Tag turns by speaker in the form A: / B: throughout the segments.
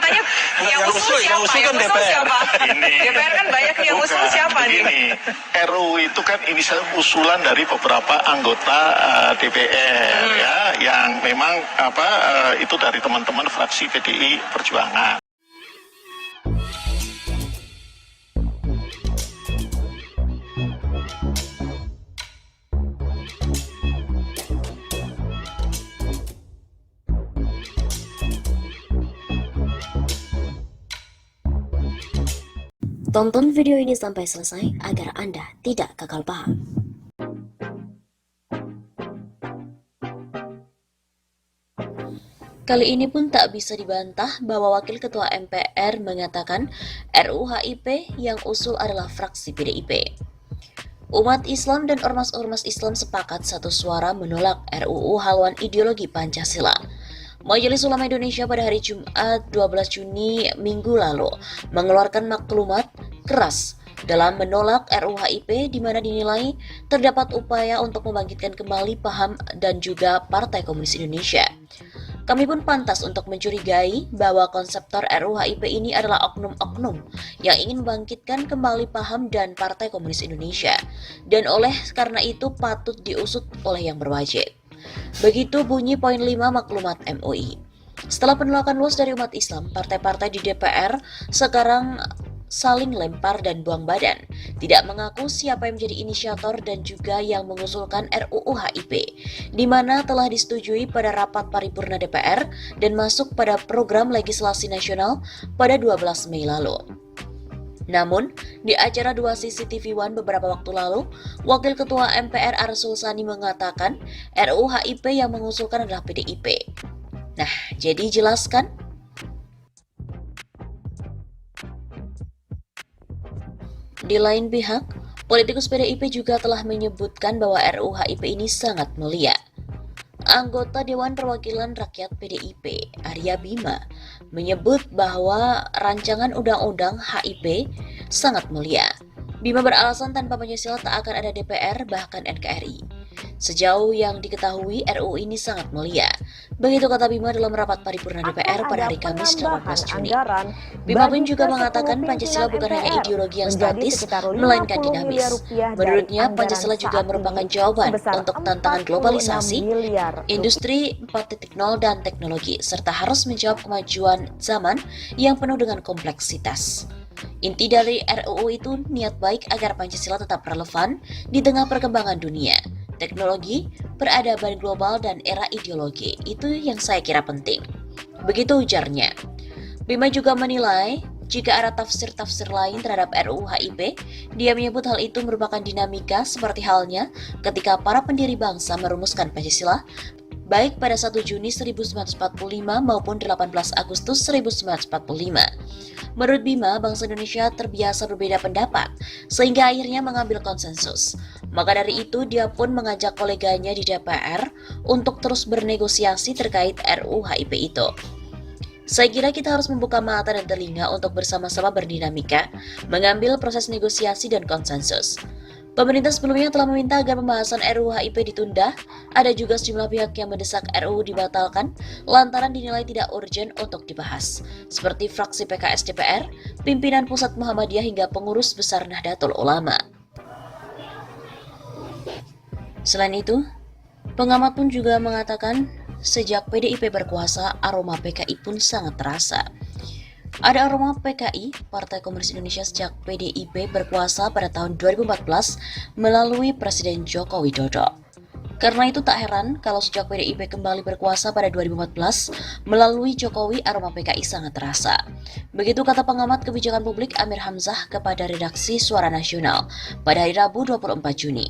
A: banyak yang usul siapa?
B: Yang usul kan DPR.
A: DPR kan banyak yang usul siapa nih?
B: Begini, RUU itu kan ini usulan dari beberapa anggota DPR ya, yang memang itu dari teman-teman fraksi PDI Perjuangan.
C: Tonton video ini sampai selesai agar Anda tidak gagal paham. Kali ini pun tak bisa dibantah bahwa Wakil Ketua MPR mengatakan RUU HIP yang usul adalah fraksi PDIP. Umat Islam dan ormas-ormas Islam sepakat satu suara menolak RUU haluan ideologi Pancasila. Majelis Ulama Indonesia pada hari Jumat 12 Juni minggu lalu mengeluarkan maklumat keras dalam menolak RUU HIP di mana dinilai terdapat upaya untuk membangkitkan kembali paham dan juga Partai Komunis Indonesia. Kami pun pantas untuk mencurigai bahwa konseptor RUU HIP ini adalah oknum-oknum yang ingin membangkitkan kembali paham dan Partai Komunis Indonesia, dan oleh karena itu patut diusut oleh yang berwajib. Begitu bunyi poin 5 maklumat MUI. Setelah penolakan luas dari umat Islam, partai-partai di DPR sekarang saling lempar dan buang badan, tidak mengaku siapa yang menjadi inisiator dan juga yang mengusulkan RUU HIP, di mana telah disetujui pada rapat paripurna DPR dan masuk pada program legislasi nasional pada 12 Mei lalu. Namun, di acara 2 CCTV One beberapa waktu lalu, Wakil Ketua MPR Arsul Sani mengatakan RUU HIP yang mengusulkan adalah PDIP. Nah, jadi jelaskan? Di lain pihak, politikus PDIP juga telah menyebutkan bahwa RUU HIP ini sangat mulia. Anggota Dewan Perwakilan Rakyat PDIP, Arya Bima, menyebut bahwa rancangan undang-undang HIP sangat mulia. Bima beralasan tanpa Pancasila tak akan ada DPR bahkan NKRI. Sejauh yang diketahui RUU ini sangat mulia. Begitu kata Bima dalam rapat paripurna DPR pada hari Kamis 18 Juni. Bima pun juga mengatakan Pancasila bukan hanya ideologi yang statis, melainkan dinamis. Menurutnya, Pancasila juga merupakan jawaban untuk tantangan globalisasi, industri 4.0 dan teknologi, serta harus menjawab kemajuan zaman yang penuh dengan kompleksitas. Inti dari RUU itu niat baik agar Pancasila tetap relevan di tengah perkembangan dunia, teknologi, peradaban global, dan era ideologi. Itu yang saya kira penting. Begitu ujarnya. Bima juga menilai jika ada tafsir-tafsir lain terhadap RUU HIP, dia menyebut hal itu merupakan dinamika seperti halnya ketika para pendiri bangsa merumuskan Pancasila, baik pada 1 Juni 1945 maupun 18 Agustus 1945. Menurut Bima, bangsa Indonesia terbiasa berbeda pendapat, sehingga akhirnya mengambil konsensus. Maka dari itu, dia pun mengajak koleganya di DPR untuk terus bernegosiasi terkait RUU HIP itu. Saya kira kita harus membuka mata dan telinga untuk bersama-sama berdinamika, mengambil proses negosiasi dan konsensus. Pemerintah sebelumnya telah meminta agar pembahasan RUU HIP ditunda. Ada juga sejumlah pihak yang mendesak RUU dibatalkan lantaran dinilai tidak urgent untuk dibahas, seperti fraksi PKS DPR, pimpinan Pusat Muhammadiyah hingga pengurus besar Nahdlatul Ulama. Selain itu, pengamat pun juga mengatakan sejak PDIP berkuasa, aroma PKI pun sangat terasa. Ada aroma PKI, Partai Komunis Indonesia sejak PDIP berkuasa pada tahun 2014 melalui Presiden Joko Widodo. Karena itu tak heran kalau sejak PDIP kembali berkuasa pada 2014 melalui Jokowi, aroma PKI sangat terasa. Begitu kata pengamat kebijakan publik Amir Hamzah kepada redaksi Suara Nasional pada hari Rabu 24 Juni.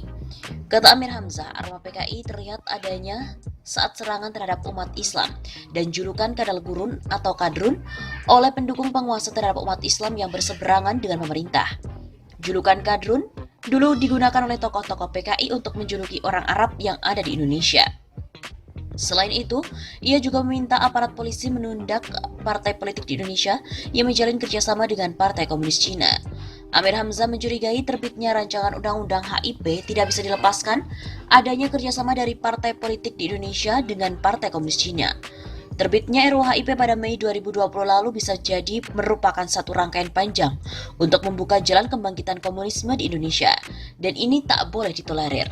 C: Kata Amir Hamzah, aroma PKI terlihat adanya saat serangan terhadap umat Islam dan julukan kadal gurun atau kadrun oleh pendukung penguasa terhadap umat Islam yang berseberangan dengan pemerintah. Julukan kadrun dulu digunakan oleh tokoh-tokoh PKI untuk menjuluki orang Arab yang ada di Indonesia. Selain itu, ia juga meminta aparat polisi menundak partai politik di Indonesia yang menjalin kerjasama dengan Partai Komunis Cina. Amir Hamzah mencurigai terbitnya rancangan undang-undang HIP tidak bisa dilepaskan adanya kerjasama dari partai politik di Indonesia dengan Partai Komunis Cina. Terbitnya RUU HIP pada Mei 2020 lalu bisa jadi merupakan satu rangkaian panjang untuk membuka jalan kebangkitan komunisme di Indonesia, dan ini tak boleh ditolerir.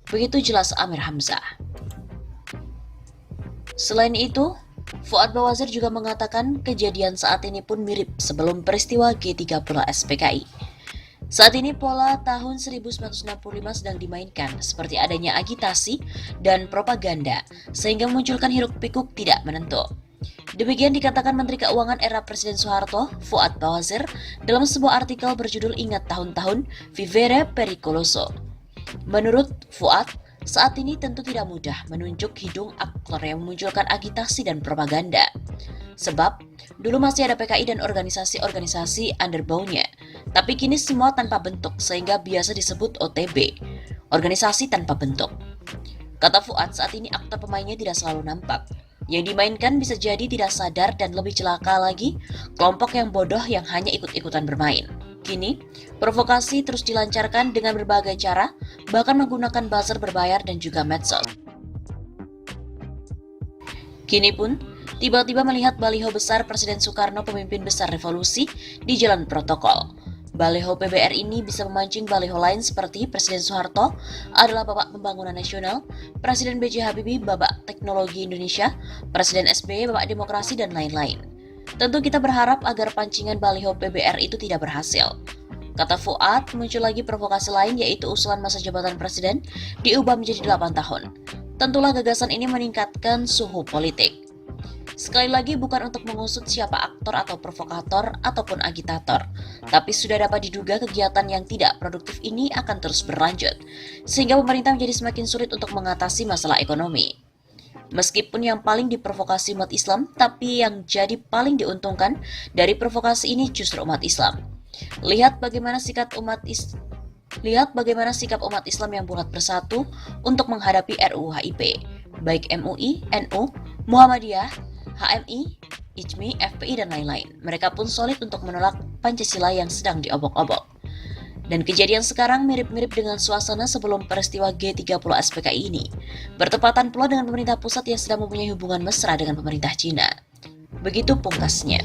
C: Begitu jelas Amir Hamzah. Selain itu, Fuad Bawazir juga mengatakan kejadian saat ini pun mirip sebelum peristiwa G30 SPKI. Saat ini pola tahun 1965 sedang dimainkan, seperti adanya agitasi dan propaganda, sehingga memunculkan hiruk-pikuk tidak menentu. Demikian dikatakan Menteri Keuangan era Presiden Soeharto, Fuad Bawazir, dalam sebuah artikel berjudul Ingat Tahun-Tahun Vivere Pericoloso. Menurut Fuad, saat ini tentu tidak mudah menunjuk hidung aktor yang memunculkan agitasi dan propaganda. Sebab, dulu masih ada PKI dan organisasi-organisasi underbone-nya, tapi kini semua tanpa bentuk sehingga biasa disebut OTB, organisasi tanpa bentuk. Kata Fuad, saat ini aktor pemainnya tidak selalu nampak. Yang dimainkan bisa jadi tidak sadar dan lebih celaka lagi, kelompok yang bodoh yang hanya ikut-ikutan bermain. Kini, provokasi terus dilancarkan dengan berbagai cara, bahkan menggunakan buzzer berbayar dan juga medsos. Kini pun, tiba-tiba melihat baliho besar Presiden Soekarno pemimpin besar revolusi di jalan protokol. Baliho PBR ini bisa memancing baliho lain seperti Presiden Soeharto adalah Bapak Pembangunan Nasional, Presiden B.J. Habibie Bapak Teknologi Indonesia, Presiden SBY Bapak Demokrasi, dan lain-lain. Tentu kita berharap agar pancingan baliho PBR itu tidak berhasil. Kata Fuad, muncul lagi provokasi lain yaitu usulan masa jabatan Presiden diubah menjadi 8 tahun. Tentulah gagasan ini meningkatkan suhu politik. Sekali lagi bukan untuk mengusut siapa aktor atau provokator ataupun agitator, tapi sudah dapat diduga kegiatan yang tidak produktif ini akan terus berlanjut, sehingga pemerintah menjadi semakin sulit untuk mengatasi masalah ekonomi. Meskipun yang paling diprovokasi umat Islam, tapi yang jadi paling diuntungkan dari provokasi ini justru umat Islam. Lihat bagaimana sikap umat Islam yang bulat bersatu untuk menghadapi RUU HIP, baik MUI, NU, Muhammadiyah, HMI, IJMI, FPI, dan lain-lain. Mereka pun solid untuk menolak Pancasila yang sedang diobok-obok. Dan kejadian sekarang mirip-mirip dengan suasana sebelum peristiwa G30 SPKI ini. Bertepatan pula dengan pemerintah pusat yang sedang mempunyai hubungan mesra dengan pemerintah Cina. Begitu pungkasnya.